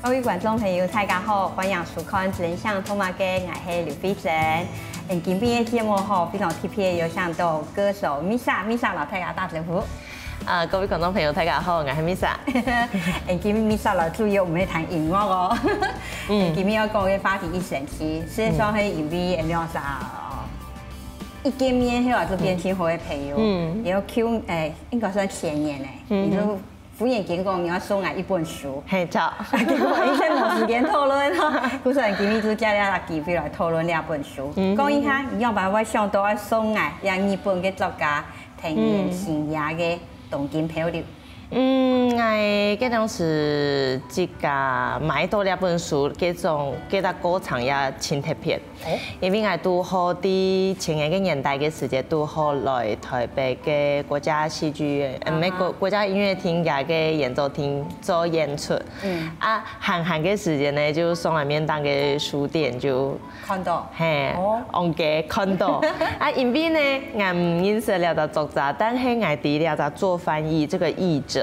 各位观众朋友，大家好，欢迎收看《真相通马街》，我是刘飞珍。今天的节目非常特别，有请到歌手 Misa 老太家打招呼。各位观众朋友，大家好，我是 Misa。今天 Misa 老主要我们谈音乐哦。今天要讲的话题一神奇，实际上是因为两啥一见面后就变成好的朋友。然后 Q 应该算前年你就。敷衍讲讲，你要送我一本书，嘿，错。结果医生冇时间讨论咯，故所今天就借了机会来讨论两本书。讲一下，你要把我想到要送我让日本嘅作家田园生涯嘅《东京漂流》。我嗰陣時即個買到兩本書，叫做歌唱也真特別。因為我拄好啲前個年代嘅時間，拄好來台北嘅國家戲劇院，美國國家音樂廳嘅演奏廳做演出。閒嘅時間呢，就送來面當嘅書店就看到，on嘅看到。因為呢，我唔認識了個作者，但係我啲了個做翻譯這個譯者。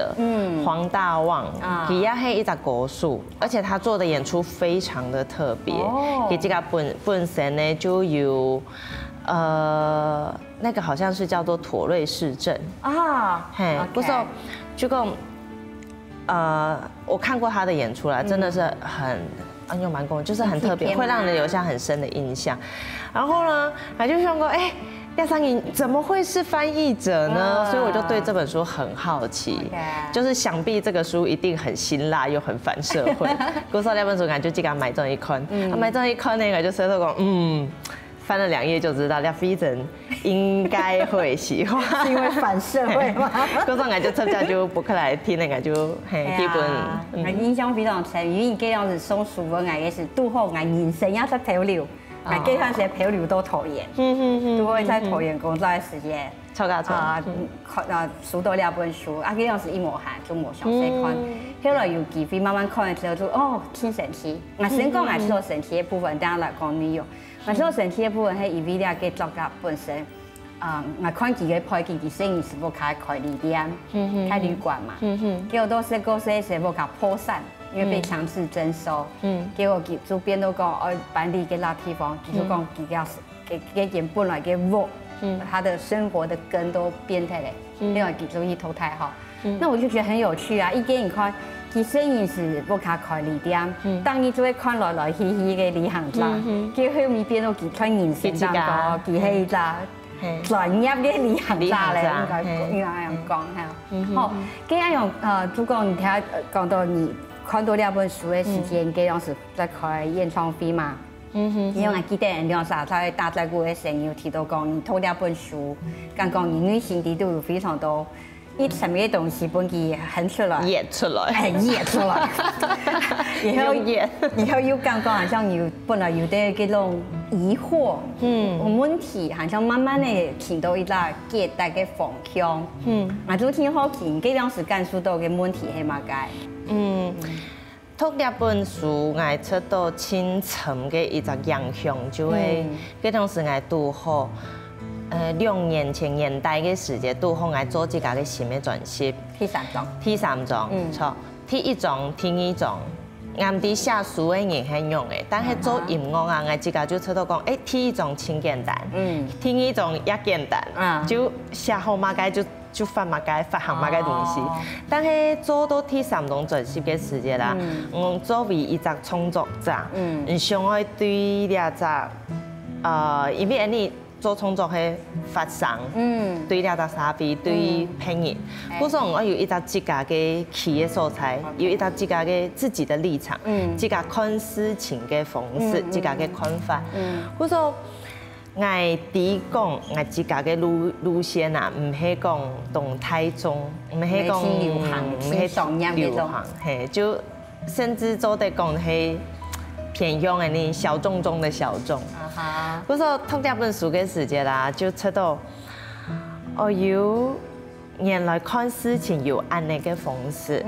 黃大旺，佢也係一隻歌手，而且他做的演出非常的特別。佢這個本身呢就有，那個好像是叫做妥瑞氏症啊，嘿，不是，就講，我看過他的演出啦，真的是很有蠻功，就是很特別，會讓人留下很深的印象。然後呢，他就想過，廖三銀怎麼會是翻譯者呢？所以我就對這本書很好奇，就是想必這個書一定很辛辣又很反社會。故說那本書，我就即刻買咗一看，買咗一看呢，我就舌頭講，翻了2頁就知道廖飛珍應該會喜歡，是因為反社會嘛。故說我就趁假就博客來聽那個就基本，我印象非常深，因為這樣子送書我也是拄好我人生也在漂流。我基本上漂流到桃園，如果在桃園工作的時間，書到兩本書，基本上是一模看，就冇詳細看。後來有機會慢慢看的時候，就挺神奇。我先講我知道神奇的部分，等下來講內容。我知道神奇的部分係因為呢個作家本身，我看佢嘅派佢生意是不開旅店、開旅館嘛，結果都是嗰些是不開破產。因為被強制徵收，結果主編都講，搬離個那地方，就講佢人本來嘅窩，他的生活的根都變態了，另外佢就一頭太好。那我就覺得很有趣啊！一見你看，佢生意是不卡開旅店，當你就會看來來去去嘅旅行社，結後面變到佢看人生當中，佢係一個專業嘅旅行社咧，應該咁講係。好，咁樣主講你聽講到你。看到兩本書的時間，嗰陣時在開演唱會嘛。因為我記得兩啥在大寨谷的時候有提到講，你讀兩本書，講你內心裡都有非常多一什麼東西本佢很出來，演出來，然後又講好像有本來有啲嗰種疑惑，問題，好像慢慢的聽到一個解答嘅方向。我就挺好奇，嗰陣時感受到嘅問題係乜嘢？讀兩本書，我出到清沉嘅一個影響，就係嗰陣時我拄好，2年前年代嘅時間，拄好我做自家嘅新嘅專輯。T 3章，錯 T 1章、T 2章，我唔啲寫書嘅人係用嘅，但係做音樂啊，我自家就出到講，T 1章真簡單，T 2章也簡單，就寫好馬街就發馬街發行馬街東西，但係做到T 3章專輯嘅時間啦，我作為一個創作者，想愛對呢隻因為你做創作係發想，對呢隻沙飛對拼音，故所我有一個自家嘅企業素材，有一個自家嘅自己的立場，自家看事情嘅方式，自家嘅看法，故所。我啲講我自家嘅路線啊，唔係講動態中，唔係講流行，唔係商業嗰種，係就甚至做得講係偏向嘅呢小眾中的小眾。嗰時候讀呢本書嘅時間啦，就出到原來看事情有安呢個方式。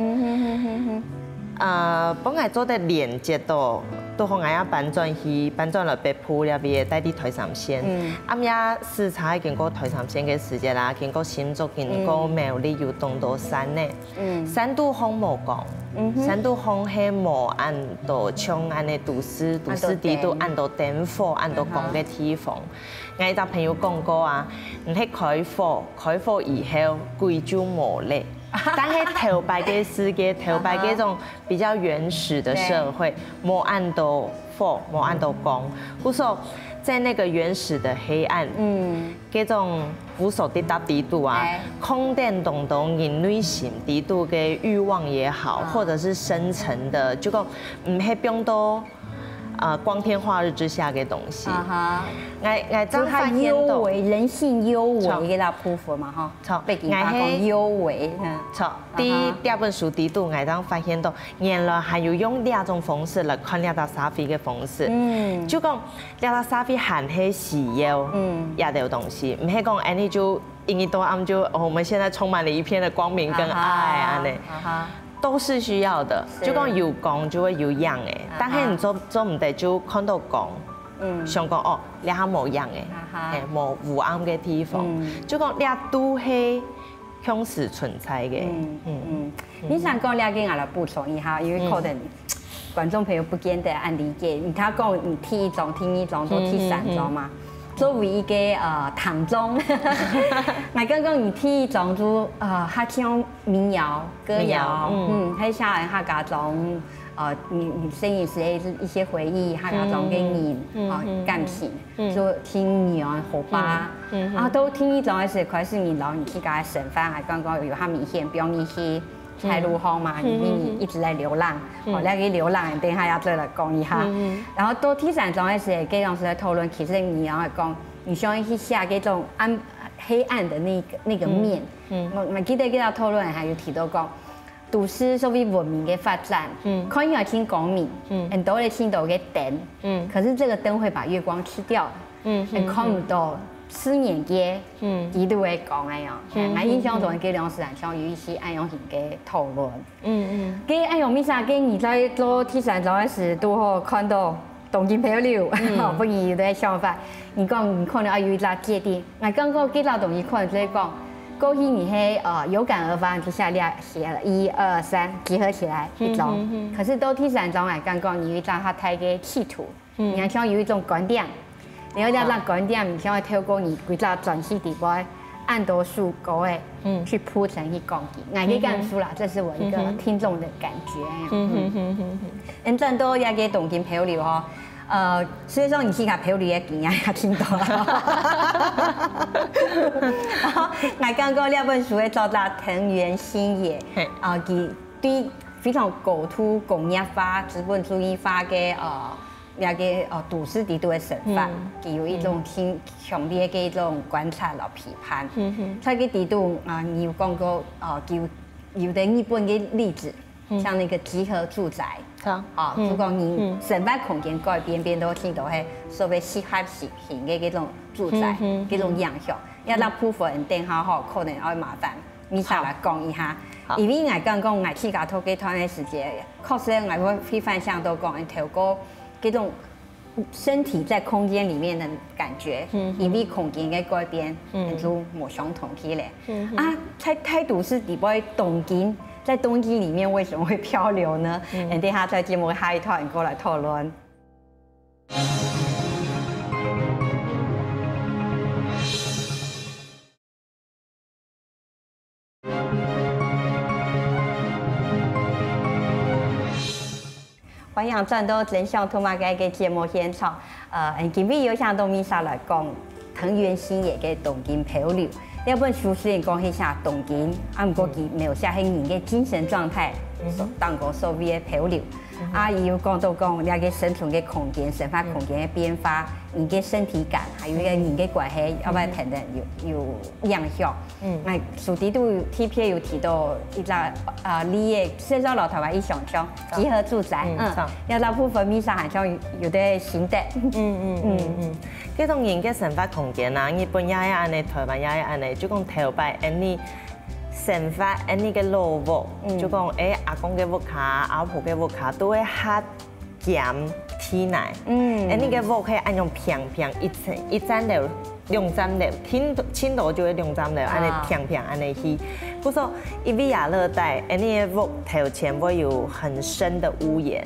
幫我做得連接到。都好爱搬转来北埔那边带啲台三线。暗夜视察经过台三线嘅时节啦，经过新竹，经过苗栗有东岛山呢。山都风无讲，山都风系无按到像安尼都市地都按到点火，按到讲嘅地方。我搭朋友讲过啊，唔係開火以後貴州無力。但是頭擺嘅世界，頭擺嘅種比較原始的社會，冇按到火，冇按到光，或者說在那個原始的黑暗，嗰種無所抵達地度啊，空電動人內心地度嘅慾望也好，或者是深層的，就講唔係變到。光天化日之下嘅東西，就它幽微，人性幽微給它鋪伏嘛，哈，錯，被警察講幽微，錯。第二本書底度，我當發現到，原來還有用兩種方式來看兩道沙飛嘅方式，就講兩道沙飛含係喜憂，也有東西，唔係講安尼就因為多暗就我們現在充滿了一片的光明跟愛安尼。都是需要的，就講有光就會有樣誒，但係你做唔得就看到光，想講哦，你係冇樣誒，冇有暗嘅地方，就講你都係向時存在嘅。你想講你給我來補充一下，因為可能觀眾朋友不見得按理解，你睇講你剃一種、剃二種、都剃三種嘛。作為一個堂中，我剛剛你剃一種就他唱民謠、歌謠，還下來他家種你聲音時一些回憶，他家種給你感情，就聽你好吧，都聽一種的時候，開始你老你去家省飯，還剛剛有他明顯不用你去採路荒嘛，你一直在流浪，我那個流浪，等下要再來講一下。然後到第三種的時候，給老師來討論，其實你要講，你想去下這種黑暗的那個面。我記得給他討論，還有提到講，都市所謂文明的發展，看起來挺光明，很多的聽到個燈，可是這個燈會把月光吃掉，看不到。思念嘅，幾度會講哎呀，我印象中嘅梁思然像有一些暗用型嘅討論，嘅哎呦，咪啥嘅你在做第三種嘅時都好看到東京漂流，不然有啲想法，你講你可能要有一個界定，我剛剛幾道東西可能就係講，過去你係有感而發之下你寫了1、2、3結合起來一種，可是到第三種我剛剛你有一張他睇嘅企圖，你好像有一種觀點。你要讓觀點，唔想透過你規則轉系底部按多數高誒，去鋪成去講嘅，我可以講出啦，這是我一個聽眾的感覺。咁都也嘅東京漂流吼，所以說你去下漂流嘅經驗也聽到啦。然後我剛剛兩本書嘅作者藤原新也，佢對非常高度工業化、資本主義化嘅那個都市地圖的審法，佢有一種挺強烈嘅一種觀察和批判。在個地圖你有講過有的日本嘅例子，像那個集合住宅，如果你生活空間改變，變到聽到係所謂適合型嘅嗰種住宅，嗰種樣向，要讓部分人等下吼可能要麻煩，你上來講一下。因為我剛剛我去家頭嘅團嘅時節，確實我會批判上都講透過。這種身體在空間裡面的感覺，因為空間的改變，就冇相同起來。在都市底部東京，在東京裡面為什麼會漂流呢？等下在節目下一段過來討論。歡迎轉到真相兔媽嘅節目現場。今日有請到米莎來講藤原新也嘅東京漂流。呢本書雖然講係寫東京，不過佢描寫係人嘅精神狀態，當個所謂嘅漂流。伊有講到講你嘅生存嘅空間、生活空間嘅變化，人嘅身體感，還有一個人嘅關係，要不然等等有影響。書底都貼片有提到一個你嘅介紹老台灣一想象集合住宅，有大部分米莎好像有啲心得。嗰種人嘅生活空間啊，日本也係安尼，台灣也係安尼，就講頭擺安尼。生活安尼個老屋，就講阿公嘅屋卡、阿婆嘅屋卡都會較鹹体内，你个屋可以按用平平一层流2层流，轻度就会2层流，安尼平平安尼去。不说伊比亚热带，你个屋头前会有很深的屋檐，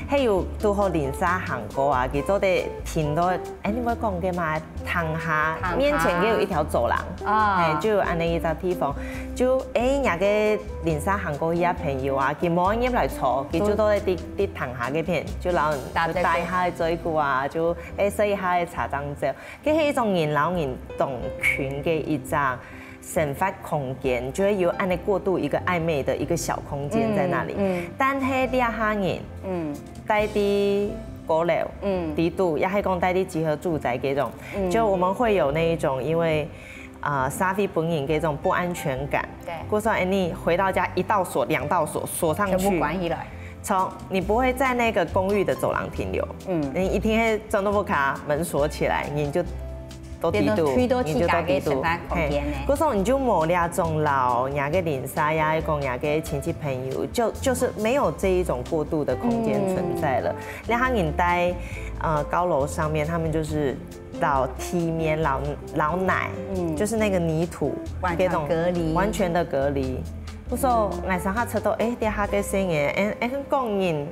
还有拄好林沙行过啊，佢做的停到，你我讲嘅嘛，塘下面前有一条走廊，就有安尼一个地方，就人家嘅林沙行过遐朋友啊，佢冇入来坐，佢就都在啲塘下嘅片，就老人就帶下嘅水果啊，就洗下嘅茶張照，佢係一種人老人同群嘅一張。生发空间就会有按你过渡一个暧昧的一个小空间在那里，但係啲下人，帶啲高樓，地度也係講帶啲集合住宅嗰種，就我們會有那一種因為沙飛本人嗰種不安全感，對，過說你回到家一道鎖2道鎖鎖上去，全部關起來。你不會在那個公寓的走廊停留，你一天裝都不卡，門鎖起來，你就。都地度，你就都地度，嗰時候你就冇那種老人嘅鄰舍呀，講人嘅親戚朋友，就是沒有這一種過渡的空間存在了。然後你在高樓上面，他們就是老梯面老奶，就是那個泥土，完全的隔離。嗰時候我上下車到，啲下嘅聲音，講人。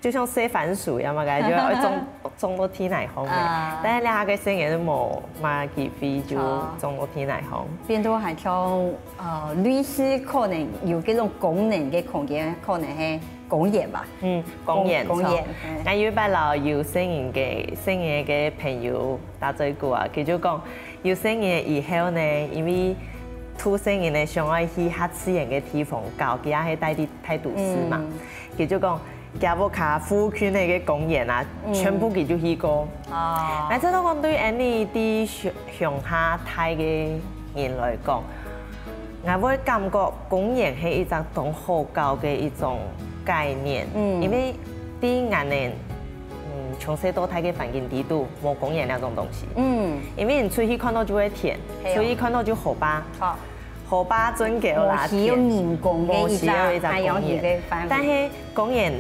就像洗番薯一樣嘛，感覺種到天內風嘅，但係你下個聲音都冇嘛幾飛就種到天內風。變到係像類似可能有嗰種功能嘅空間，可能係公園吧。公園。我有一擺老有聲音嘅朋友打嘴鼓啊，佢就講有聲音以後呢，因為聽聲音呢想要去較刺眼嘅地方搞，佢也係帶啲太都市嘛，佢就講。加布卡夫區那個公園啊，全部佢就去過。但係都講對any啲鄉下泰嘅人來講，我會感覺公園係一種同好高嘅一種概念，因為啲人呢，從細到大嘅環境地度冇公園那種東西。因為你出去看到就會田，出去看到就河巴。河巴準嘅啦，田有人工嘅一隻公園，但係公園。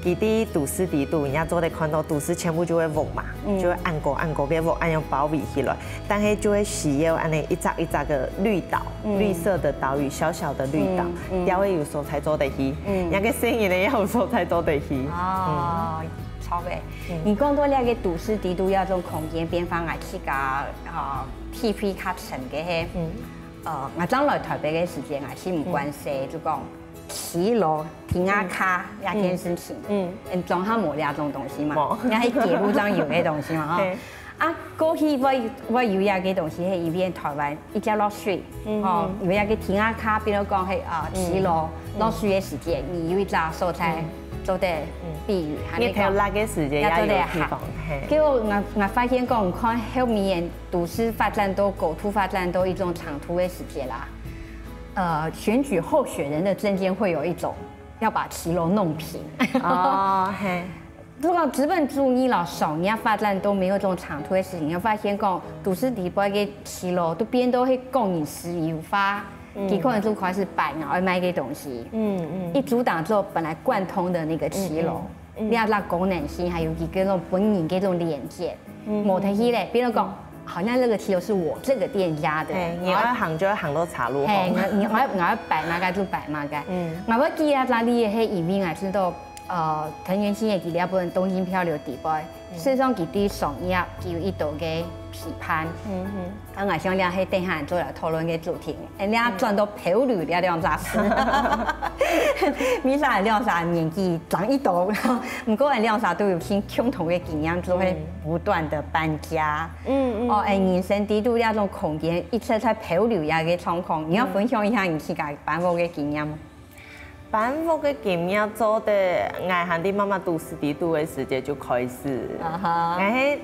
佢啲都市地度，人家做得看到都市全部就會屋嘛，就會按個嘅屋，按樣包圍起來，但係就會需要按呢一隻嘅綠島，綠色的島嶼，小小的綠島，也會有時候才做得起，人家聲音呢有時候才做得起。錯嘅。你講到呢個都市地度有種空間變化，我去個體會較深嘅係，我將來台北嘅時間，我是唔關事，就講。騎樓、停下卡那件事情，裝下冇那種東西嘛，你喺鐵路上有嘅東西嘛，過去我有一個東西係依邊台灣一隻落水，有一個停下卡，比如講係騎樓落水嘅時間，你有一隻所在做得避雨，你睇那個時間也有地方。結果我發現講，看後面都市發展到國土發展到一種長途嘅時間啦。選舉候選人的政見會有一種要把騎樓弄平。如果資本主義啦，商業發展都沒有這種長途的事情，你發現講都市地部嘅騎樓都變到係供應私有化，佢可能就開始擺外賣嘅東西。一阻擋之後，本來貫通的那個騎樓，你要拉功能性，還有一個種本人嘅種連接，冇得起咧，比如講。好像這個騎樓是我這個店家的，你要行就要行到茶路口。我要擺嘛個就擺嘛個。我記得那裡係移民，我知道藤原新也記得一本東京漂流地步，事實上佢對商業有一道嘅批判。我想你係等下做嚟討論嘅主題，人家轉到漂流呢兩雜事，米莎兩啥年紀長一度，唔過人兩啥都有先共同嘅經驗，就會不斷的搬家。人生地度呢種空間，一切在漂流呀嘅狀況，你要分享一下你自己搬屋嘅經驗嗎？搬屋嘅經驗做得，我喺啲媽媽都市地度嘅時間就開始，我喺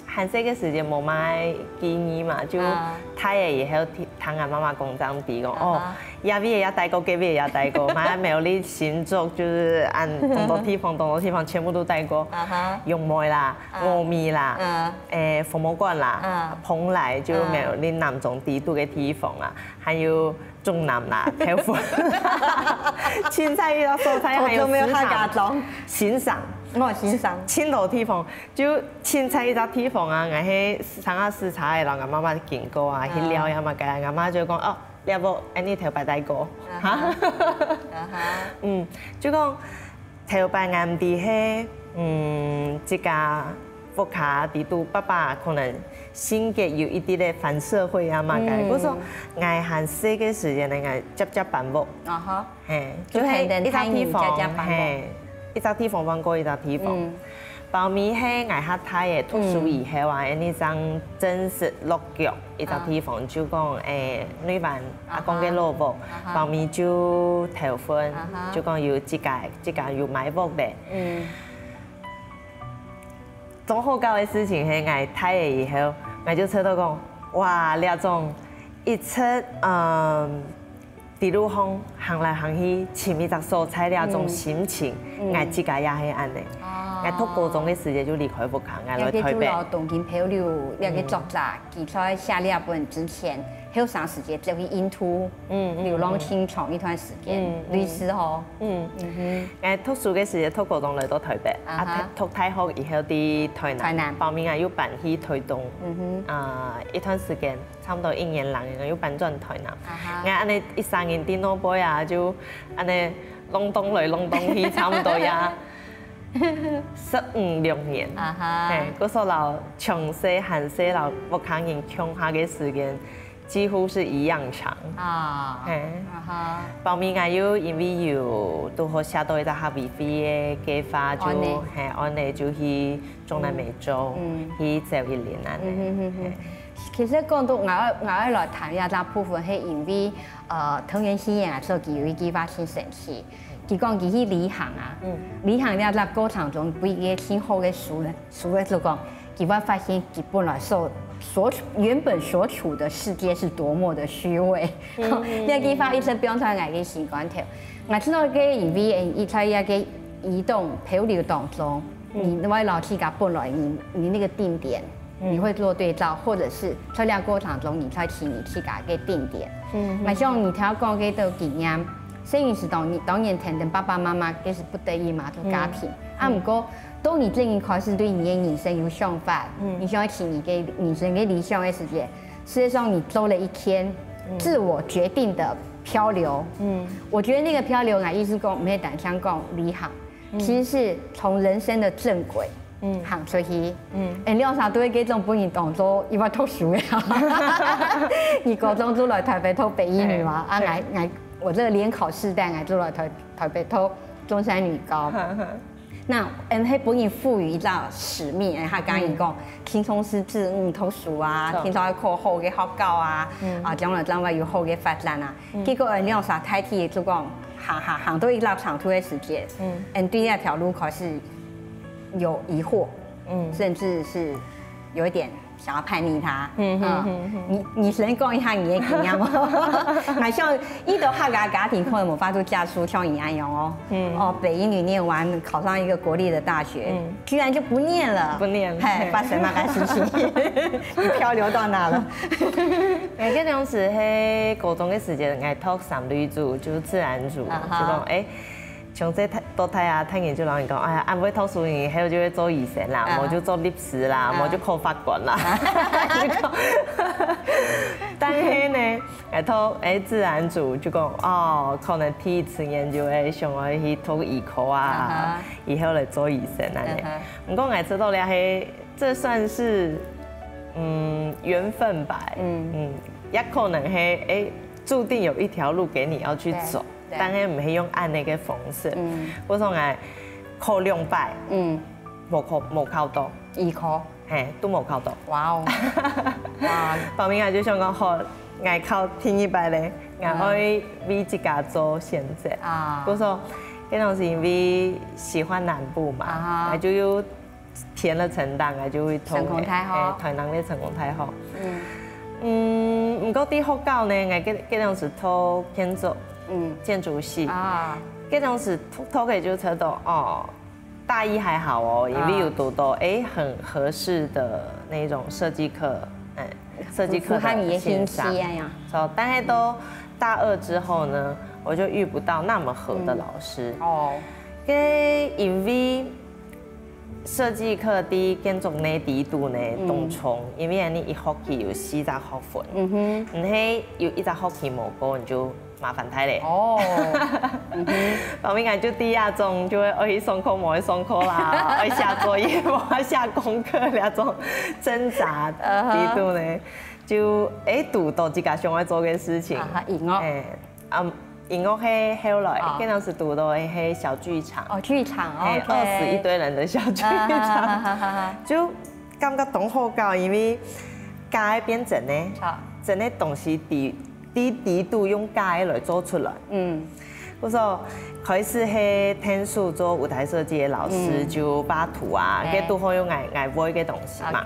韓式嘅時間冇買建議嘛，就他也以後聽我媽媽講這樣啲講，亚米也带过，隔壁也带过，马来没有你新竹就是按东多地方全部都带过。用梅啦、峨眉啦、佛魔馆啦、蓬莱就没有你南中地度嘅地方啊，还有中南啦、台湾。青菜遇到蔬菜还有欣赏。我欣赏。青头地方就青菜一个地方啊，我喺上下视察嘅人，我媽媽見過啊，去聊呀嘛，嘅，我媽就講哦，你有冇安尼頭擺帶過？嚇，就講頭擺啱啲係，即家福卡地度爸爸可能性格有一啲嘅反社會啊嘛，嘅，嗰種捱閒細嘅時間咧，捱接辦木，就係一個地方，一個地方幫過一個地方。包咪係捱客太嘅讀書以後啊，呢張正式落腳一個地方就講女班阿公嘅老婆，包咪就頭婚，就講要自家要買屋嘅。總好搞嘅事情係捱太嘅以後，我就出到講，哇！呢種一出地路行來行去，前面就蔬菜呢種心情，我自家也係安尼。我讀高中嘅時間就離開福岡，我來台北。要東京漂流，要個作者，佢在寫呢本之前，好長時間就去印度流浪青蟲一段時間，類似吼。我讀書嘅時間讀高中來到台北，讀大學以後啲台南，報名啊要搬去台東，一段時間，差唔多1年lang，我要搬轉台南。我安尼1、3年電腦背啊，就安尼弄東來弄東去，差唔多呀。15、6年，嗰時候從細漢細到福岡人窮下嘅時間，幾乎是一樣長。報名我要因為有都好寫到一個學位費嘅計劃，就安尼就去中南美洲去走1年啊。其實講到我要來談一個部分，係因為藤原希彥啊，做佢有一句話很神奇。佢講佢去旅行啊，旅行了在過程中，不一個挺好嘅書咧就講，佢會發現佢本來原本所處的世界是多麼的虛偽。呢句話一直表達我嘅習慣條。我知道嘅因為一在一個移動漂流當中，你會老去個本來你那個定點，你會做對照，或者是在呢個過程中，你再提你去個定點。我希望你聽講嘅都經驗。雖然是當然聽到爸爸媽媽嘅是不得已嘛，做家庭。不過當你正一開始對你嘅人生有想法，你想要提你嘅人生嘅理想嘅時間，事實上你做了一天自我決定的漂流。我覺得那個漂流啊，意思講唔係單向講旅行，其實是從人生的正軌行出去。你有啥對嗰種本人當作因為讀書嘅，你高中就來台北讀北一女嘛，我這個聯考試單我做了台北讀中山女高。那佢本人賦予一個使命，佢講伊講輕鬆是指讀書啊，聽說要考好嘅學校啊，將來有好嘅發展啊。結果你有啥太替就講行到一個長途嘅時間，對那條路開始有疑惑，甚至是有一點想要叛逆他，你先講一下你的經驗嗎？我像一到客家家庭可能冇法度嫁出像你一樣哦，北一女念完考上一個國立的大學，居然就不念了，發生乜嘢事情？你漂流到哪了？我嗰陣時喺高中嘅時間，我讀3類組，就是自然組，就講從這到睇下，聽完就人講，哎呀，唔會讀書，以後就會做醫生啦，冇就做律師啦，冇就考法官啦。但係呢，我讀自然組就講，可能第一次研究想要去讀醫科啊，以後來做醫生啊。不過我知道咧，這算是緣分吧。也可能係注定有一條路給你要去走。但係唔係用按那個方式，我說我考2擺，冇考到，醫科，都冇考到。哇哦！哇！後面我就想講，好，我考第1擺咧，我可以為自家做選擇。我說，嗰陣是因為喜歡南部嘛，我就又填了成大，我就會投台南的成功太好。唔过啲学校呢，我嗰陣時讀建築系啊，嗰陣時讀嘅就覺得哦，大一還好哦，因為有讀到很合適的那種設計課，設計課的欣賞。但係到大二之後呢，我就遇不到那麼合的老師。哦，因為設計課啲建築呢底度呢當衝，因為你一學期有4個學分，唔係有1個學期冇過你就麻煩太嘞。哦，後面就第二種就會去上課冇去上課啦，去寫作業冇寫功課那種掙扎底度呢，就讀到自己想要做嘅事情。音樂。音樂係後來，嗰陣時讀到係小劇場。哦，劇場，20一堆人的小劇場，就感覺同學校因為教嘅變整呢，整嘅東西啲度用教嘅來做出來。我說開始係天數做舞台設計嘅老師就畫圖啊，佢都好用愛畫嘅東西嘛，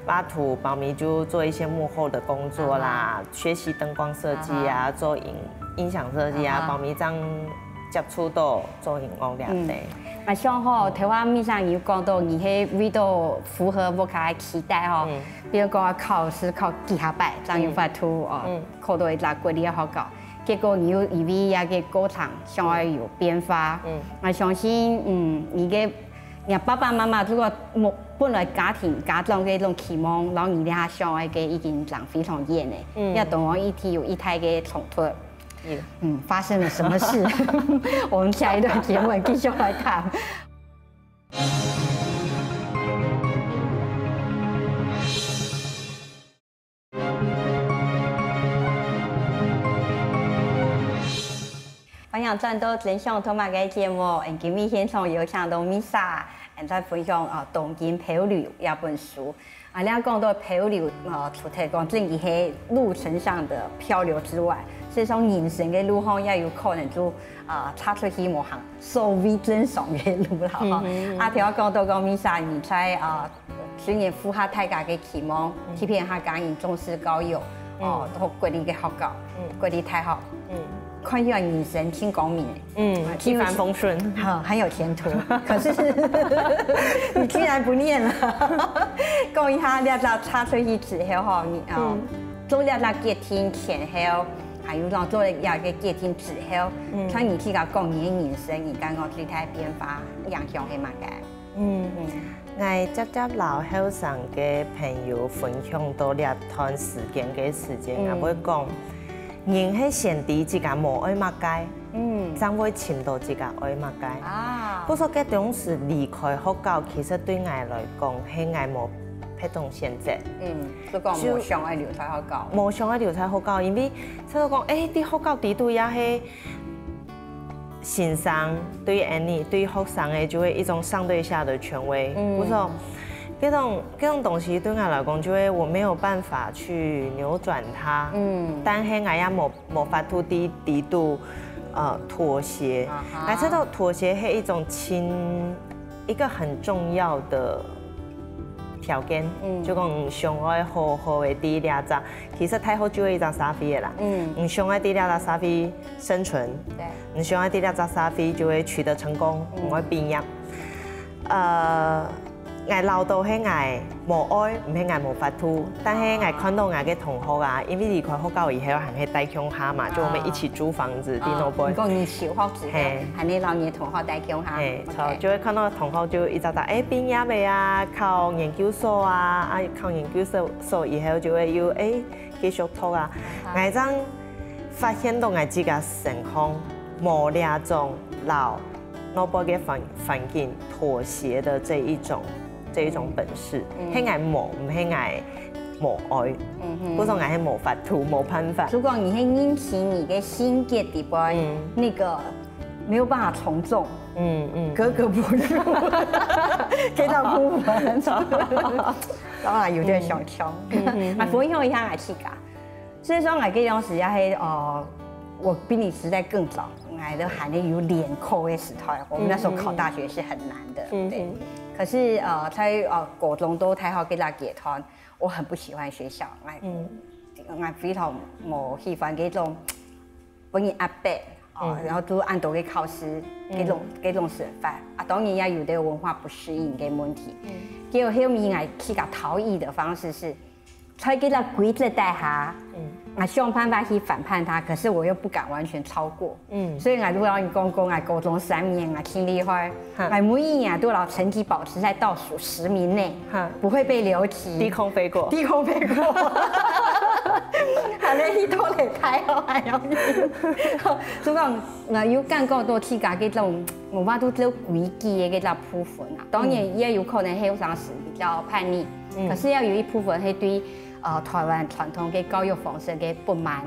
畫圖，後面就做一些幕後的工作啦，學習燈光設計啊，做音響設計啊，後面將接觸到做音樂兩類。我想吼，台灣面上有講到，你係為到符合我嘅期待吼，比如講考試考技巧班，這樣有法圖哦，考到一個國立嘅學校。結果你有以為一個過程想要有變化，我相信你爸爸媽媽如果本來家長嘅一種期望，然後你哋想要嘅已經長非常遠嘅，要同我一體有一態嘅衝突，發生了什麼事？我們下一段節目繼續來看。歡迎轉到真相同埋嘅節目，今日現場有請到 Misa， 在分享東京漂流一本書。你講到漂流，除咗講自己喺路程上的漂流之外，實際上人生嘅路上也有可能就踏出去某行所謂真相嘅路啦。聽我講到講 Misa， 你在雖然符合大家嘅期望，欺騙下家人重視教育，到國立嘅學校，國立大學。看起來人生挺光明的，一帆風順，很有前途。可是你居然不念了，講一下你插出去之後哈，你做了那決定前後，還有做了一個決定之後，看你自己講你的人生，你感覺最大變化影響係乜嘅？我接老後生嘅朋友分享到呢段時間嘅時間，我會講。人係先知自己無愛乜解，才會尋到自己愛乜解。不過嗰種是離開學校，其實對我來講係我無不同選擇。所以講無想愛留在學校。無想愛留在學校，因為即係講，啲學校地度也係先生對你對學生嘅就會一種相對下的權威。不過這種東西對我來講，就會我沒有辦法去扭轉它。但係我也冇法度啲度妥協。我知道妥協係一個很重要的條件。就講想愛好好嘅啲兩隻，其實太好就會一隻沙飛嘅啦。唔想愛啲兩隻沙飛生存，唔想愛啲兩隻沙飛就會取得成功，唔會變業。我老到係我無愛，唔係我無法度，但係我看到我嘅同學啊，因為離開學校以後，還係帶鄉下嘛，就我們一起租房子，啲老輩。講你小學時候，係你老年同學帶鄉下。錯，就會看到同學就一直答，畢業未啊？考研究所啊？考研究所以後就會要繼續讀啊。我陣發現到我自己成功冇兩種老老輩嘅環境妥協的這一種本事，係我冇，唔係我無愛，嗰種我係無法度、冇辦法。如果你係引起你嘅心結底部，那個沒有辦法從眾，格格不入，給到部分，當然有點小強。我分享一下我自己，所以說我嗰陣時也係我比你時代更早，我都還係有聯考嘅時代，我們那時候考大學是很難的，對。可是在國中都太好給他結團，我很不喜歡學校，我非常无喜欢嗰種本人壓迫哦，然後都按到嘅考試嗰種想法啊，當然也有啲文化不適應嘅問題。結果後面我去個逃逸的方式是，在嗰個規則底下，我想辦法去反叛他，可是我又不敢完全超過。所以我如果你講我高中3年我挺厲害，我每一年都攞成績保持在倒數10名內，不會被留級。低空飛過。低空飛過。係咧，呢套嚟睇我係有啲。所以講我有感覺到自家嗰種冇法度做規矩嘅嗰種部分啊，當然也有可能係有陣時比較叛逆，可是要有一部分係對台灣傳統嘅教育方式嘅不滿。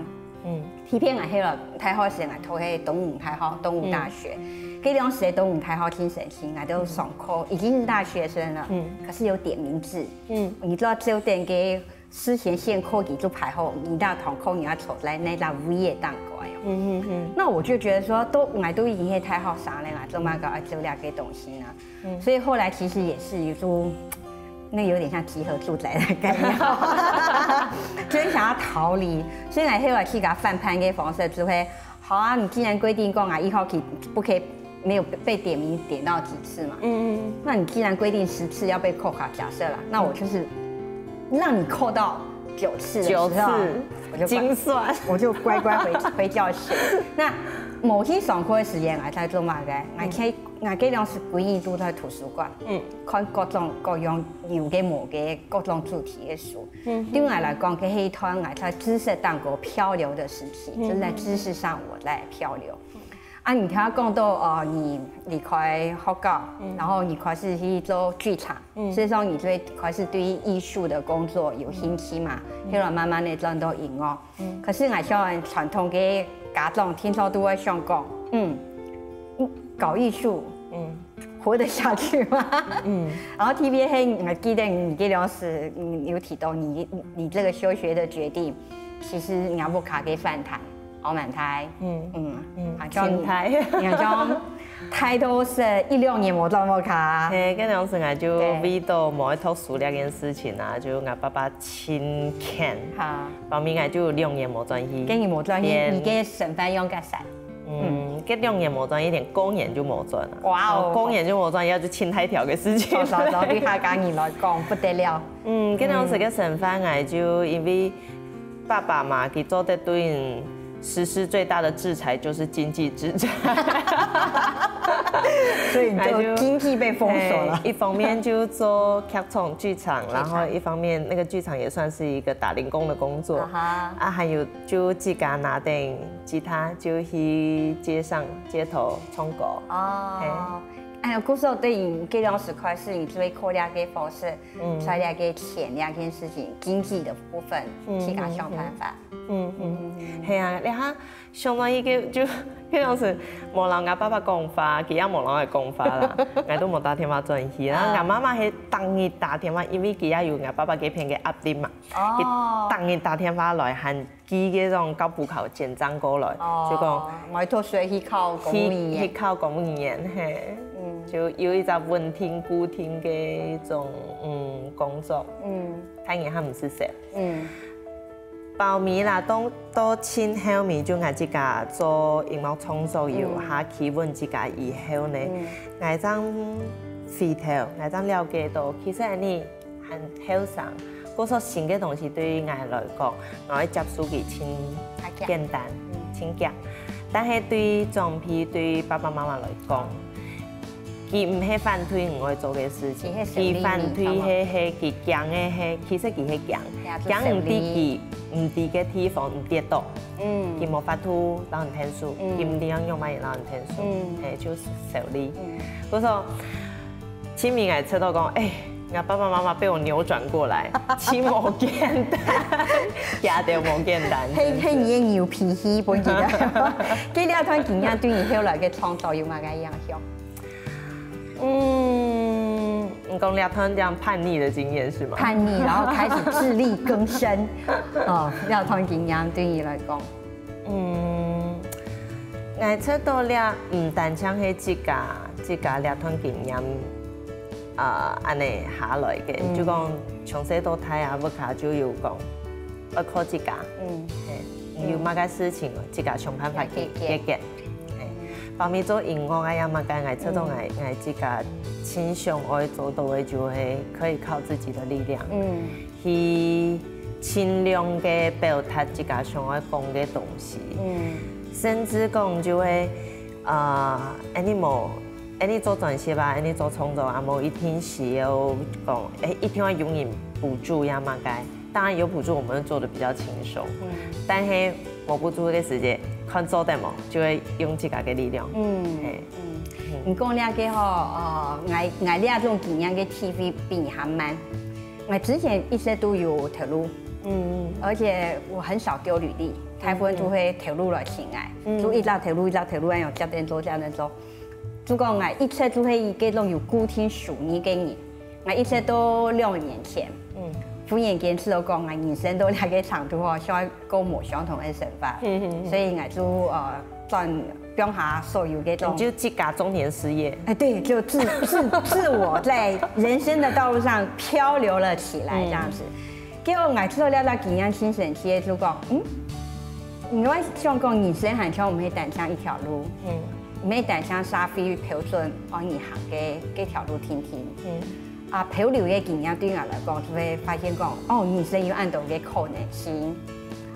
偏偏我喺度太好時，我讀喺東吳太好，東吳大學。嗰兩時嘅東吳太好挺神奇，我都上課，已經是大學生了，可是有點名制。你知道9點嘅事前現課給就排好，你到堂課你要出來那張午夜蛋糕喲。那我就覺得說，我都已經太好上了，我做嘛搞做兩個東西呢？所以後來其實也是有種。那有點像集合住宅的概念，就是想要逃離，所以我後來去給他反叛嘅方式就會，好啊，你既然規定講啊，以後不可以沒有被點名點到幾次嘛，那你既然規定10次要被扣卡，假設啦，那我就是讓你扣到9次的時候，我就精算，我就乖乖回教室。那某天上課嘅時間，我在做乜嘅？我嗰兩時規定都在圖書館，看各種各樣有嘅冇嘅各種主題嘅書。對我來講，佢係一段我在知識當中漂流的時期，就是在知識上我在漂流。啊，你聽講到你離開學校，然後你開始去做劇場，所以說你就會開始對藝術的工作有興趣嘛，後來慢慢地轉到音樂。可是我想傳統嘅家長聽說都會想講，搞藝術，活得下去嗎？然後 TVB 我記得你嗰兩時有提到你這個休學的決定，其實我不卡給反彈。澳門台，青台，你講態度是16年冇轉冇卡。嗰兩時我就為到某一套書那件事情啊，就我爸爸親看，後面我就2年冇轉去。跟你冇轉去，你嘅身份用個啥？嗰2年冇轉，一連公演就冇轉啦。哇哦！公演就冇轉，要就青台條嘅事情。對下家人來講不得了。嗰兩時嘅身份我就因為爸爸嘛，佢做得對。實施最大的制裁就是經濟制裁，所以你就經濟被封鎖了。一方面就做劇場劇場，然後一方面那個劇場也算是一個打零工的工作。還有就自己拿定吉他就去街頭唱歌。哎呀，嗰時候對你嗰兩時開始，你就會靠兩個方式，賺兩個錢，兩件事情，經濟的部分，去甲想辦法。係啊，你睇相當於就嗰兩時無人我爸爸講法，佢也無人來講法啦，我都冇打電話轉去啦。我媽媽係當日打電話，因為佢也有我爸爸嗰邊嘅壓力嘛，佢當日打電話來喊寄嗰種高補考簡章過來，就講我要學去考公務員，去考公務員，係。就有一隻文聽古聽嘅一種工作，當然佢唔是識。後面啦，到前後面就我自己做音樂創作有下企穩自己以後呢，我將回頭，我將了解到其實你很後生，嗰種新嘅東西對於我來講，我會接受佢輕簡單、輕夾，但係對狀皮對爸爸媽媽來講。佢唔係反對我做嘅事情，佢反對係佢講嘅係，其實佢係講唔啲佢唔啲嘅地方唔跌倒，佢冇法度讓人聽書，佢唔點樣用乜嘢讓人聽書，係就是受理。嗰時候前面係出到講，我爸爸媽媽被我扭轉過來，似冇簡單，假掉冇簡單。係你嘅牛脾氣本身啊，嗰兩段經驗對你後來嘅創作有乜嘅影響？你講兩趟這樣叛逆的經驗是嗎？叛逆，然後開始自力更生。兩趟經驗對你來講，我出到了唔單止係自家兩趟經驗，安尼下來嘅，就講從細到大啊，我卡就有講，要靠自家，有乜嘅事情自家想辦法去解決。包括做音樂啊，也乜嘅，我出到我自家傾向愛做到嘅就係可以靠自己的力量，去盡量嘅表達自家想愛講嘅東西，甚至講就係你做專輯啊，你做創作啊，冇一定是要講，一定要永遠補助呀嘛該。當然有補助，我們做得比較輕鬆。但係冇補助嘅時間，看做得冇，就會用自家嘅力量。你講呢個吼，我呢種經驗嘅 TV 比你還慢。我之前一直都有投入，而且我很少丟履歷，大部分都會投入來請我，就一直投入，按用這點做。如果我一切都係嗰種有固定數年嘅人，我一切都2年前，忽然間知道講我人生都兩個長度哦，想過冇相同嘅想法，所以我就轉變下所有嗰種，就自家中年失業，對，就自我在人生的道路上漂流了起來，這樣子。結果我知道了經驗挺神奇的，就講，我想講人生很長，我們會單向一條路，沒單向沙飛標準往你行嘅嗰條路聽。漂流嘅經驗對我來講，就會發現講，人生有按到嘅可能性。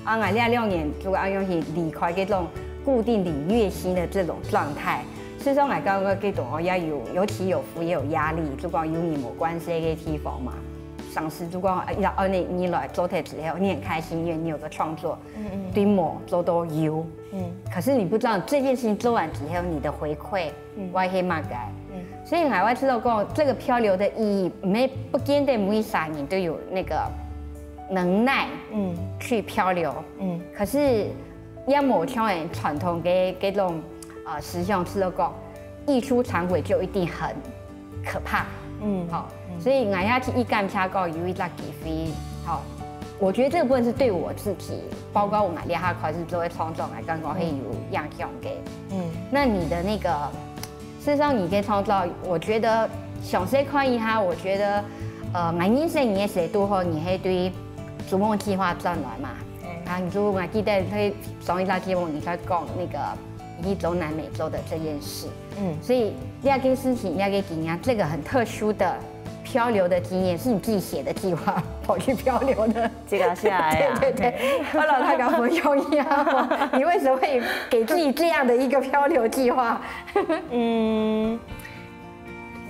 我呢2年就要用去離開嗰種固定領月薪的這種狀態。所以說，我剛剛嗰種也有，尤其有負也有壓力，就講有你冇關係嘅地方嘛。上司就講，你來做台之後，你很開心，因為你有個創作，對某做到有。可是你不知道這件事情做完之後，你的回饋會係乜嘅。所以我知道講，這個漂流的意義，不見得每啥人都有那個能耐，去漂流，可是要某種人傳統嘅嗰種思想，知道講，一出常軌就一定很可怕，好，所以我要去一干下講有一個機會，好，我覺得這個部分是對我自己，包括我哋下開始做創作，我剛剛會有影響嘅，那你的那個。事實上，你嘅創作，我覺得詳細看一下，我覺得，我人生也寫到後，你係對逐夢計劃轉來嘛？你就我記得佢上一集節目你在講那個你走南美洲的這件事，所以第二個事情，第二個經驗，這個很特殊的漂流的經驗，是你自己寫的計劃跑去漂流的，這個下來呀？對，我老太講分享一下，你為什麼會給自己這樣的一個漂流計劃？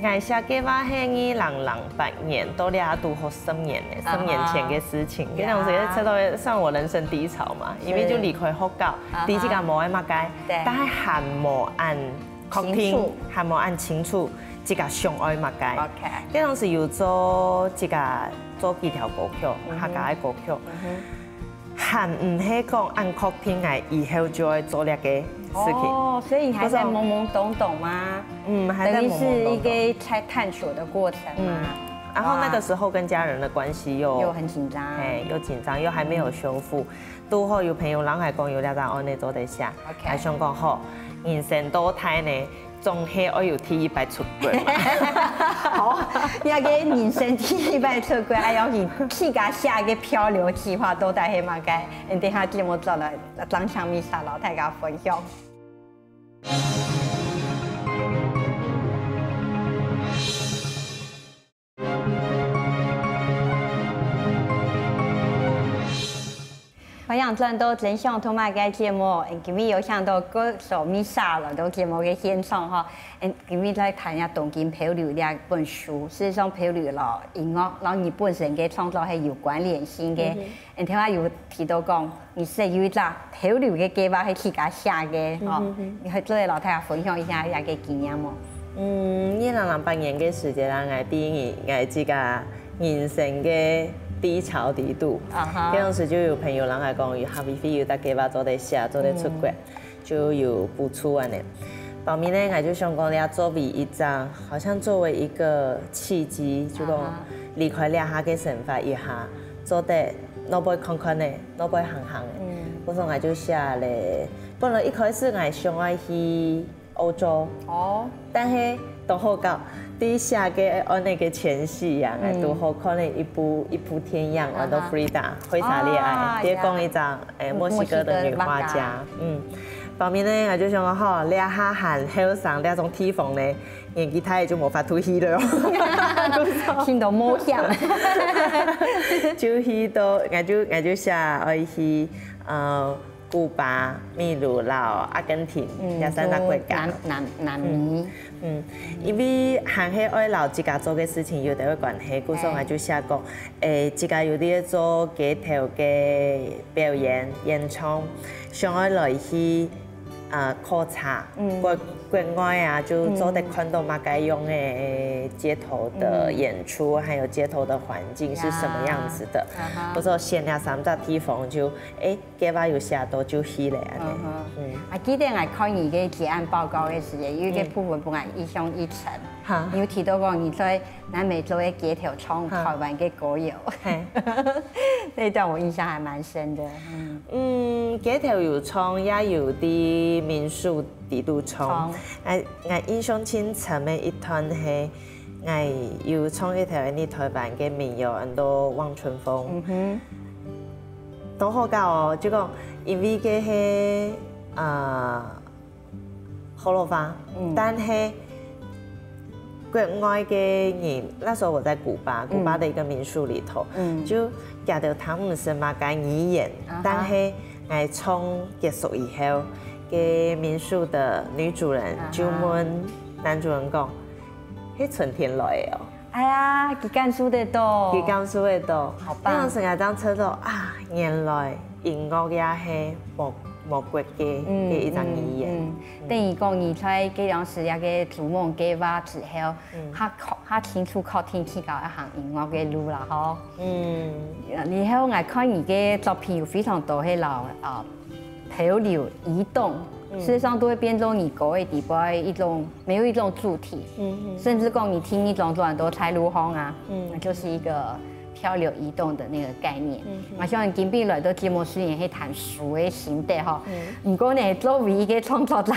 我寫計劃係2008年到了都好10年的，10年前的事情。嗰陣時出到算我人生低潮嘛，因為就離開學校，第一個冇按乜解，但係還冇按確定，還冇按清楚。自家上愛物嘅，嗰陣時要做自家做幾條歌曲，客家嘅歌曲，還唔係講按確定係以後就會做呢個事情。哦，所以你還在懵懵懂懂嗎？還在懵懵懂懂。等於是一個在探索的過程嘛。然後那個時候跟家人的關係又很緊張，又緊張，又還沒有修復。都好有朋友人係講有兩個安尼做得下，還想講好人生多態呢。總係我要第一擺出櫃嘛，好，要個人生第一擺出櫃，還要去家下個漂流計劃都帶去嘛該，你等下節目做了張香米莎老太家分享。我想轉到真相同埋嘅節目，今日有想到歌手米莎了，到節目嘅現場哈，今日再談一下《東京漂流》呢本書。事實上，漂流咯音樂，然後你本身嘅創作係有關聯性嘅。聽下有提到講，你是有一個漂流嘅計劃係自家寫嘅，你可以做嚟老太太分享一下一個經驗冇？2008年嘅時間啦，我第一我自家人生嘅低潮低度，嗰陣時就有朋友人係講，有下邊飛有得計劃做得寫，做得出國，就有補助安尼。後面呢，我就想講，你作為一張，好像作為一個契機，就講離開了下嘅生活一下，做得攞杯看看呢，攞杯行行的。嗰時我就寫咧，本來一開始我想要去欧洲。哦，但是都好搞，底下嘅安那个前戏啊，都好可能一部天样，我都 Frida 会啥恋爱，别讲一张墨西哥的女画家，方面呢，我就想讲吼，俩哈韩后生俩种体风呢，演技太就无法突戏了哦，听到摸响，就去到我就写我去古巴、秘鲁、老、阿根廷，这三大国家。南美。因为韩系爱老自家做嘅事情有啲关系，故所我就写讲，自家有啲做街头嘅表演演唱，想要来去考察国外啊，就做得看到马该用的街头的演出，还有街头的环境是什么样子的。不说先两三只地方就给我有写到就去了啊，记得我看你嘅结案报告嘅时候，有一个部分本来一向一层，你有提到讲你在南美洲的街头唱台湾嘅歌谣，那一段我印象还蛮深的。街头有唱，也有啲民宿地度唱。我印象深深的一段係，我有唱一條你台灣嘅民謠，很多望春風。都好搞哦，就講因為嘅係火爐花，但係國外嘅人，那時候我在古巴的一個民宿裡頭，就見到他們是馬該語言，但係我唱結束以後，嘅民宿的女主人就問男主人講：係春天來的哦。哎呀，佢感受得到，佢感受得到，好棒！那成日當知道啊，原來音樂也係無國嘅一種語言。等於講你在嗰兩時一個逐夢計劃之後，他清楚確定去到一行音樂嘅路啦，嗬。然後我看你嘅作品有非常多係老漂流移動。事實上都會變成你歌嘅底部沒有一種主題，甚至講你聽一種很多彩路風啊，那就是一個漂流移動的那個概念。我希望今邊來到節目雖然係談書嘅心得嗬，不過呢作為一個創作者，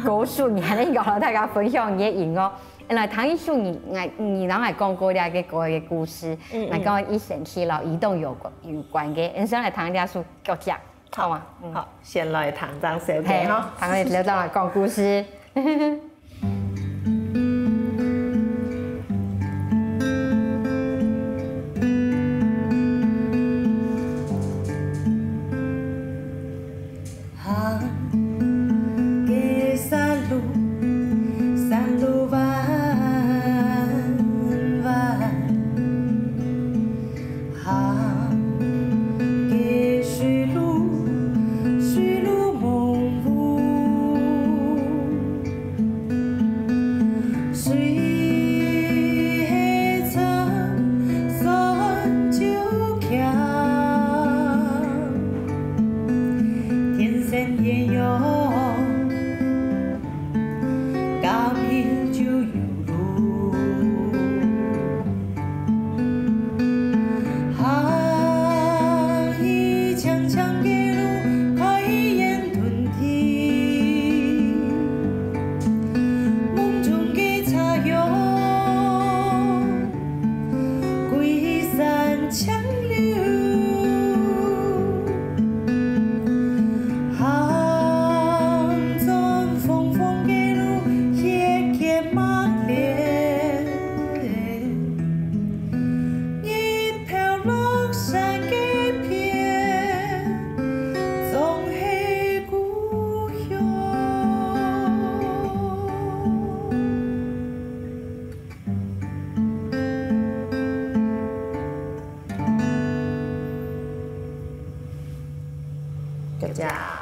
歌書你還能搞到大家分享你嘅音樂。來談一首你剛才講過嘅歌嘅故事，那跟一神奇老移動有關嘅，你想來談一首腳腳。好嘛，好，先來談張小歌哈，談嚟留到來講故事。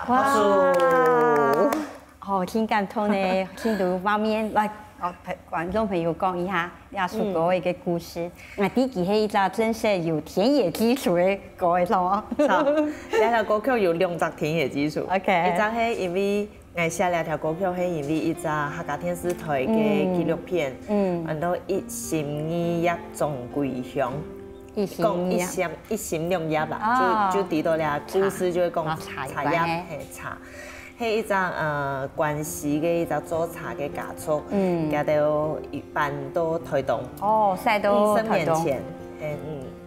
哇！好，挺感動呢，聽到畫面來，觀眾朋友講一下亞叔哥嘅故事。我第幾係一隻真係有田野基礎嘅歌嘅咯。好，呢條歌曲有兩隻田野基礎。OK。一隻係因為我寫兩條歌曲係因為一隻客家電視台嘅紀錄片，然後一心二葉種歸鄉。講一心兩葉啦，就提到了故事就會講茶葉係茶。迄一只关系嘅一只做茶嘅家族，家到一般都推动。哦，晒都50推动。年前，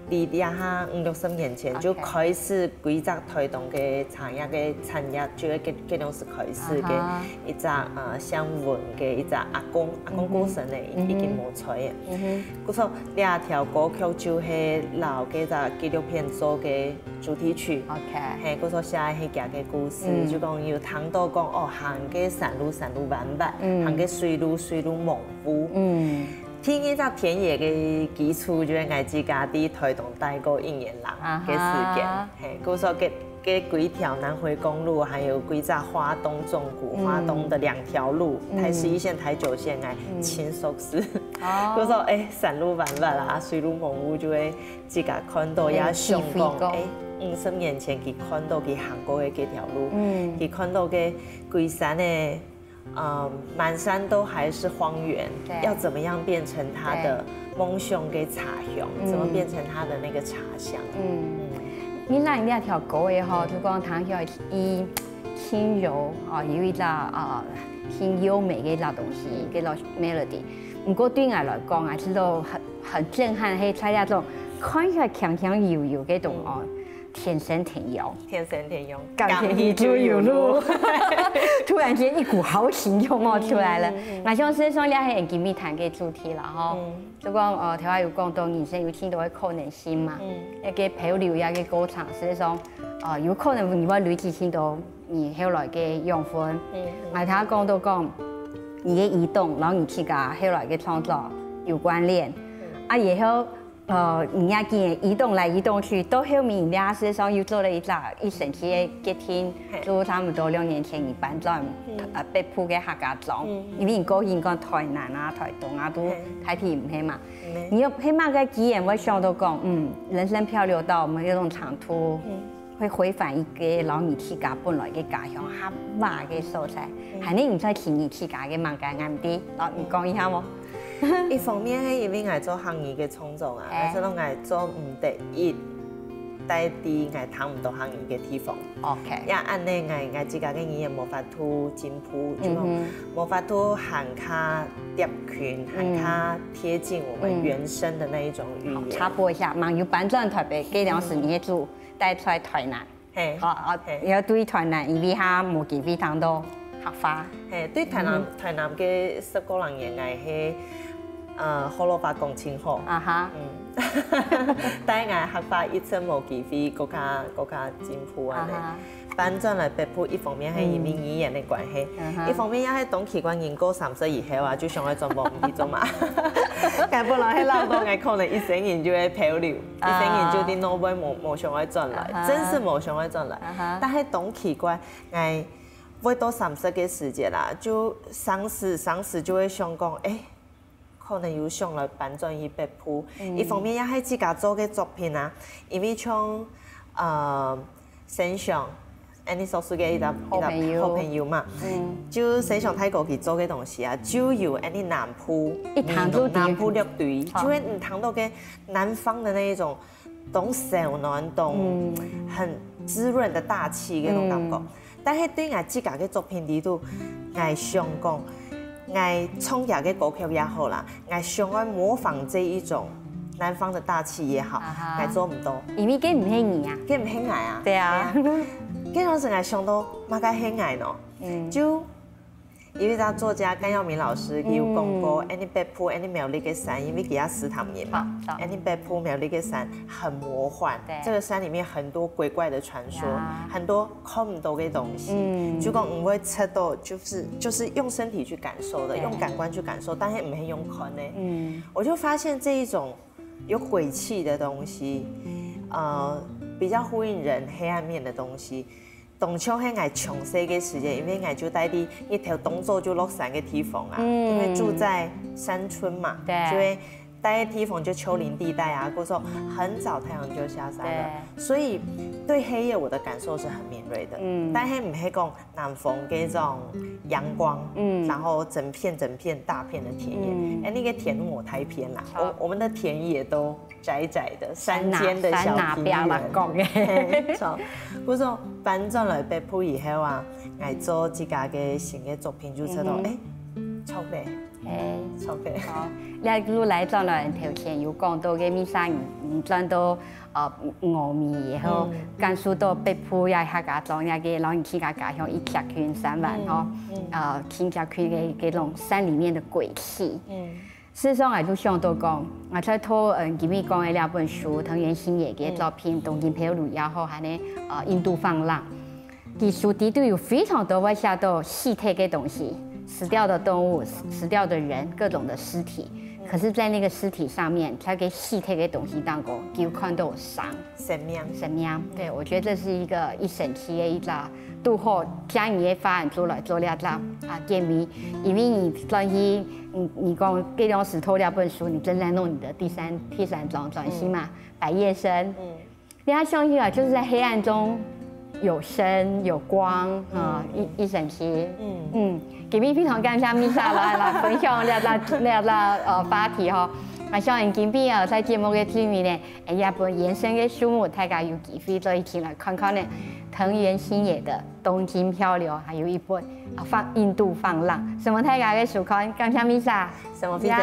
离下50-60年前就开始规则推动嘅茶叶嘅产业，就係嗰種是開始嘅一隻鄉文嘅一隻阿公過身嘅已經冇出嘅。嗰首呢條歌曲就係老嘅隻紀錄片做嘅主題曲。係嗰首寫係家嘅故事，就講要聽到講哦，行嘅山路彎彎，行嘅水路蒙古。天呢隻田野嘅基礎就係我自家啲推動大過1年啦嘅時間，係嗰時候嘅幾條南迴公路，還有幾隻花東縱谷、花東的2條路，台11線、台9線我親熟識。嗰時候山路彎彎啦，水路蒙古就會自家看到也想講50年前佢看到佢行過嘅幾條路，佢看到嘅龜山嘅。滿山都還是荒原，要怎麼樣變成他的夢想嘅茶鄉？怎麼變成他的那個茶鄉？你那呢條歌嘅嗬，就講聽起來以輕柔有一隻挺優美嘅一隻東西，嘅個 melody。不過對我來講啊，知道很震撼，係在那種看起來強柔嘅種天生天妖，港一就有路。突然間一股豪情就冒出來了。我想是說，你係人見面談嘅主題啦，吼。就講頭下有講到人生有挺多嘅可能性嘛，一個漂流一個過程，是說有可能你會累積挺多你後來嘅養分。我頭下講到講你嘅移動，然後你去甲後來嘅創作有關聯，以後。人家見移動來移動去，到後面人事實上又做了一神奇嘅決定，就差唔多2年前而搬咗北埔嘅客家莊，因為嗰邊講台南啊、台東啊都太偏唔係嘛，你要起碼嘅經驗會想到講，人生漂流到某一種長途，會回返一個老你自家本來嘅家鄉，合華嘅所在，係你唔使聽你自家嘅萬家眼啲，老你講一下冇？一方面係因為我做行業嘅創作啊，但係我做唔得一帶啲我談唔到行業嘅地方。也按呢我自家嘅語言冇法度進步，就冇法度行卡貼群，行卡貼近我們原生的那一種語言。插播一下，網友搬轉台北，幾兩時你做帶出來台南，要對台南因為他冇機會談到客家。對台南嘅10個人嘅我係。河洛話講清楚，但係我客家一直冇機會國家進步啊！搬轉來北埔，一方面係因為語言嘅關係，一方面也係當期關人過30以後啊，就想去做冇唔去做嘛。但本來係老多嘅可能一生人就會漂流，一生人就啲腦袋冇想去轉來，真是冇想去轉來。但係當期關我會到30嘅時間啦，就當時就會想講可能有想來搬轉去北埔，一方面也係自家做嘅作品啊，因為像沈翔，你所說嘅一個好朋友嘛，就沈翔泰國佢做嘅東西啊，就有你南埔樂隊，就會你聽到嘅南方的那一種，懂小暖懂很滋潤的大氣嘅種感覺，但係對我自家嘅作品裡頭，我想講。我創作嘅歌曲也好啦，我想要模仿這一種南方的大氣也好，我做唔到。因為佢唔係你啊，佢唔係我啊。對啊，嗰陣時我想到乜解係我咯，就因為個作家甘耀明老師佢有講過，你北埔你苗栗嘅山，因為佢也石塘人嘛，你北埔苗栗嘅山很魔幻，這個山裡面很多鬼怪的傳說，很多看唔到嘅東西，就講唔會測到，就是用身體去感受的，用感官去感受，但係唔係用看的。我就發現這一種有鬼氣的東西，比較呼應人黑暗面的東西。當初係我從細嘅時間，因為我就帶啲一條動作就落山嘅地方啊，因為住在山村嘛，就會帶嘅地方就丘陵地帶啊，嗰時候很早太陽就下山了，所以對黑夜我的感受是很敏銳的。但係唔係講南方嘅種陽光，然後整片大片的田野，那個田我太偏啦，我們的田野都窄窄的，山間的小平原，嗰種。搬转来北埔以后啊，我做自家嘅新嘅作品就出到超白，超白。好，你如来转来头前有讲到嘅米沙，唔转到峨眉，然后甘肃到北埔也客家庄也嘅老人去家家乡一客群3万吼，听家群嘅种山里面的鬼气。事实上，我就想到讲，我在偷前面讲的2本书，藤原新野嘅作品《东京配路》也好，还呢印度放浪，其书底都有非常多会写到细体嘅东西，死掉的动物、死掉的人、各种的尸体。可是，在那个尸体上面，它给细体嘅东西当中，有看到伤、生命。对，我觉得这是一神奇的一个度后将你的发展做了见面，因为你专心，你讲这种石头2本书，你正在弄你的第三章转型嘛，百叶生，你要相信啊，就是在黑暗中有声有光啊，一神奇，今日非常感谢米莎来分享话题哈。我相信今边在节目的里面呢，也本延伸的书目，大家有机会再一起来看看呢。藤原新野的《东京漂流》，还有一本印度放浪，什么大家的书看？感谢米莎，什么非常。